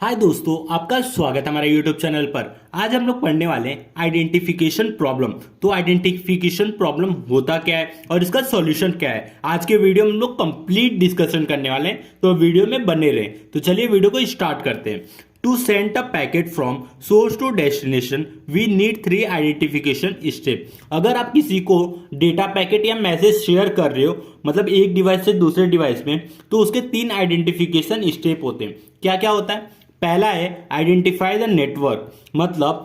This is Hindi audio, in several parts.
हाय दोस्तों, आपका स्वागत है हमारे यूट्यूब चैनल पर। आज हम लोग पढ़ने वाले हैं आइडेंटिफिकेशन प्रॉब्लम। तो आइडेंटिफिकेशन प्रॉब्लम होता क्या है और इसका सॉल्यूशन क्या है, आज के वीडियो में हम लोग कंप्लीट डिस्कशन करने वाले हैं। तो वीडियो में बने रहें। तो चलिए वीडियो को स्टार्ट करते हैं। To send a packet from source to destination we need 3 identification step. अगर आप किसी को डेटा पैकेट या मैसेज शेयर कर रहे हो, मतलब एक डिवाइस से दूसरे डिवाइस में, तो उसके 3 आइडेंटिफिकेशन स्टेप होते हैं। क्या क्या होता है? पहला है आइडेंटिफाई द नेटवर्क। मतलब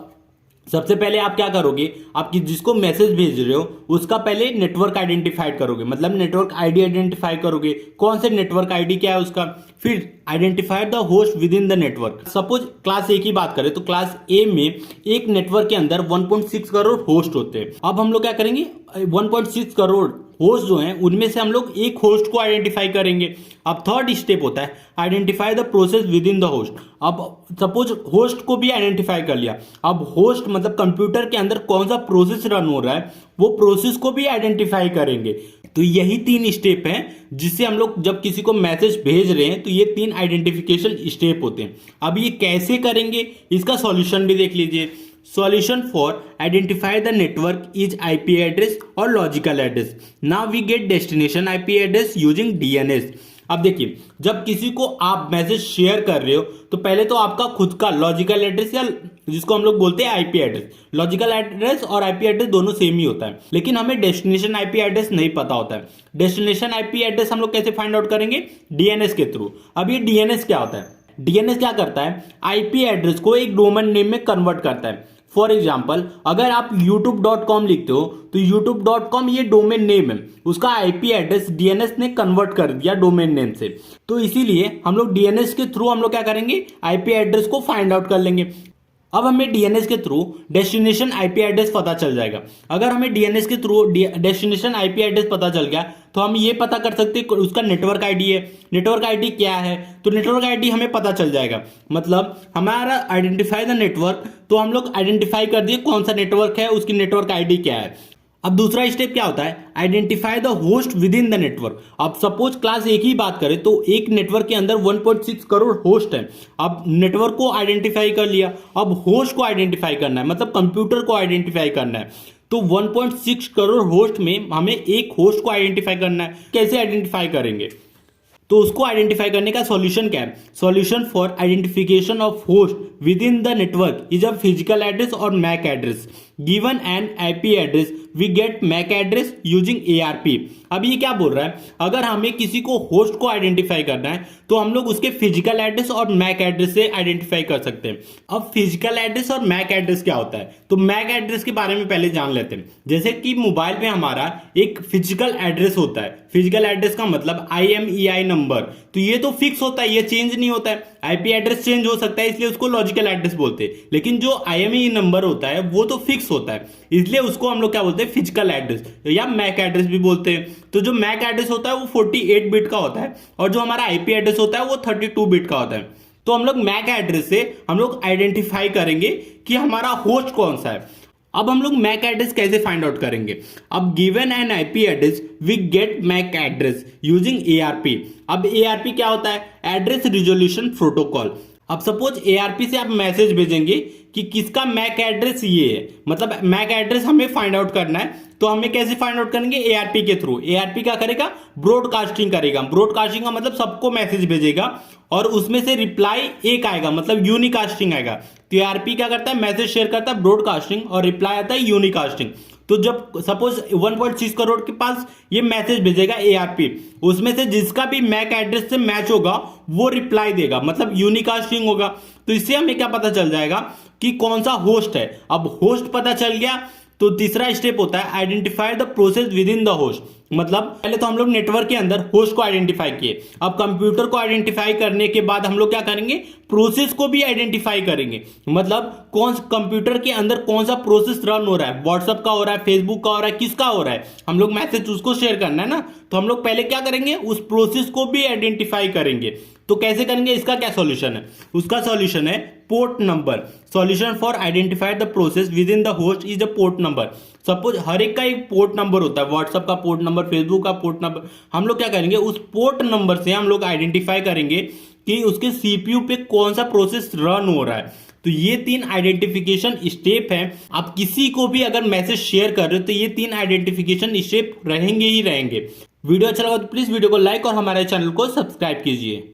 सबसे पहले आप क्या करोगे, आप जिसको मैसेज भेज रहे हो उसका पहले नेटवर्क आइडेंटिफाई करोगे, मतलब नेटवर्क आईडी आइडेंटिफाई करोगे, कौन से नेटवर्क आईडी क्या है उसका। फिर identify the host with in the network. Suppose class ए की बात करें तो क्लास ए में एक नेटवर्क के अंदर 1.6 करोड़ होस्ट होते हैं। अब हम लोग क्या करेंगे, 1.6 करोड़ होस्ट जो हैं उनमें से हम लोग एक होस्ट को आइडेंटिफाई करेंगे। अब थर्ड स्टेप होता है identify the process with in the host. अब सपोज होस्ट को भी आइडेंटिफाई कर लिया, अब होस्ट मतलब कंप्यूटर के अंदर कौन सा प्रोसेस रन हो रहा है वो प्रोसेस को भी आइडेंटिफाई करेंगे। तो यही 3 स्टेप हैं जिससे हम लोग जब किसी को मैसेज भेज रहे हैं तो ये 3 आइडेंटिफिकेशन स्टेप होते हैं। अब ये कैसे करेंगे इसका सॉल्यूशन भी देख लीजिए। Solution for identify the network is IP address or logical address. Now we get destination IP address using DNS. अब देखिए, जब किसी को आप मैसेज शेयर कर रहे हो तो पहले तो आपका खुद का लॉजिकल एड्रेस या जिसको हम लोग बोलते हैं आईपी एड्रेस, लॉजिकल एड्रेस और आईपी एड्रेस दोनों सेम ही होता है, लेकिन हमें डेस्टिनेशन आईपी एड्रेस नहीं पता होता है। डेस्टिनेशन आईपी एड्रेस हम लोग कैसे फाइंड आउट करेंगे? डीएनएस के थ्रू। अब ये डीएनएस क्या होता है? डीएनएस क्या करता है, आईपी एड्रेस को एक डोमेन नेम में कन्वर्ट करता है। फॉर एग्जाम्पल, अगर आप youtube.com लिखते हो तो youtube.com ये डोमेन नेम है, उसका आईपी एड्रेस डीएनएस ने कन्वर्ट कर दिया डोमेन नेम से। तो इसीलिए हम लोग डीएनएस के थ्रू हम लोग क्या करेंगे, आईपी एड्रेस को फाइंड आउट कर लेंगे। अब हमें डीएनएस के थ्रू डेस्टिनेशन आईपी एड्रेस पता चल जाएगा। अगर हमें डीएनएस के थ्रू डेस्टिनेशन आईपी एड्रेस पता चल गया तो हम ये पता कर सकते हैं उसका नेटवर्क आईडी है। नेटवर्क आईडी क्या है? तो नेटवर्क आईडी हमें पता चल जाएगा, मतलब हमारा आइडेंटिफाई द नेटवर्क, तो हम लोग आइडेंटिफाई कर दिए कौन सा नेटवर्क है, उसकी नेटवर्क आईडी क्या है। अब दूसरा स्टेप क्या होता है, identify the host with in the network. अब सपोज क्लास ए की बात करें तो एक नेटवर्क के अंदर 1.6 करोड़ होस्ट है। अब नेटवर्क को आइडेंटिफाई कर लिया, अब होस्ट को आइडेंटिफाई करना है, मतलब कंप्यूटर को आइडेंटिफाई करना है। तो 1.6 करोड़ होस्ट में हमें एक होस्ट को आइडेंटिफाई करना है। कैसे आइडेंटिफाई करेंगे? तो उसको आइडेंटिफाई करने का सॉल्यूशन क्या है? Solution for identification of host with in the network is a physical address और MAC address. Given an IP address we get MAC address using ARP. अब ये क्या बोल रहा है, अगर हमें किसी को होस्ट को आइडेंटिफाई करना है तो हम लोग उसके फिजिकल एड्रेस और मैक एड्रेस से आइडेंटिफाई कर सकते हैं। अब फिजिकल एड्रेस और मैक एड्रेस क्या होता है, तो मैक एड्रेस के बारे में पहले जान लेते हैं। जैसे कि मोबाइल में हमारा एक फिजिकल एड्रेस होता है। फिजिकल एड्रेस का मतलब IMEI नंबर, तो ये तो फिक्स होता है, ये चेंज नहीं होता है। आईपी एड्रेस चेंज हो सकता है इसलिए उसको लॉजिकल एड्रेस बोलते हैं, लेकिन जो IMEI नंबर होता है वो तो फिक्स होता है, इसलिए उसको हम लोग क्या बोलते हैं, फिजिकल एड्रेस या मैक एड्रेस भी बोलते हैं। तो जो मैक एड्रेस होता है वो 48 बिट का होता है और जो हमारा आईपी एड्रेस होता है वो 32 बिट का होता है। तो हम लोग मैक एड्रेस से हम लोग आइडेंटिफाई करेंगे कि हमारा होस्ट कौन सा है। अब हम लोग मैक एड्रेस कैसे फाइंड आउट करेंगे? अब given an IP address we get MAC address using ARP. अब एआरपी क्या होता है? Address resolution protocol. अब सपोज एआरपी से आप मैसेज भेजेंगे कि किसका मैक एड्रेस ये है, मतलब मैक एड्रेस हमें फाइंड आउट करना है। तो हमें कैसे फाइंड आउट करेंगे? एआरपी के थ्रू। एआरपी क्या करेगा? ब्रॉडकास्टिंग करेगा। ब्रॉडकास्टिंग का मतलब सबको मैसेज भेजेगा और उसमें से रिप्लाई एक आएगा, मतलब यूनिकास्टिंग आएगा। तो एआरपी क्या करता है? मैसेज शेयर करता है ब्रॉडकास्टिंग और रिप्लाई आता है यूनिकास्टिंग। तो जब सपोज 1.6 करोड़ के पास ये मैसेज भेजेगा एआरपी, उसमें से जिसका भी मैक एड्रेस से मैच होगा वो रिप्लाई देगा, मतलब यूनिकास्टिंग होगा। तो इससे हमें क्या पता चल जाएगा कि कौन सा होस्ट है। अब होस्ट पता चल गया तो तीसरा स्टेप होता है identify the process with in the host. मतलब पहले तो हम लोग नेटवर्क के अंदर होस्ट को आइडेंटिफाई किए, अब कंप्यूटर को आइडेंटिफाई करने के बाद हम लोग क्या करेंगे, प्रोसेस को भी आइडेंटिफाई करेंगे। मतलब कौन कंप्यूटर के अंदर कौन सा प्रोसेस रन हो रहा है, व्हाट्सएप का हो रहा है, फेसबुक का हो रहा है, किसका हो रहा है, हम लोग मैसेज उसको शेयर करना है ना। तो हम लोग पहले क्या करेंगे, उस प्रोसेस को भी आइडेंटिफाई करेंगे। तो कैसे करेंगे, इसका क्या सॉल्यूशन है? उसका सॉल्यूशन है port number. Solution for identify the process with in the host is the port number. Suppose हर एक का एक पोर्ट नंबर होता है, व्हाट्सएप का पोर्ट नंबर, फेसबुक का पोर्ट नंबर। हम लोग क्या करेंगे, उस पोर्ट नंबर से हम लोग आइडेंटिफाई करेंगे कि उसके सीपीयू पे कौन सा प्रोसेस रन हो रहा है। तो ये 3 आइडेंटिफिकेशन स्टेप हैं। आप किसी को भी अगर मैसेज शेयर कर रहे हो तो ये 3 आइडेंटिफिकेशन स्टेप रहेंगे ही रहेंगे। वीडियो अच्छा लगा तो प्लीज वीडियो को लाइक और हमारे चैनल को सब्सक्राइब कीजिए।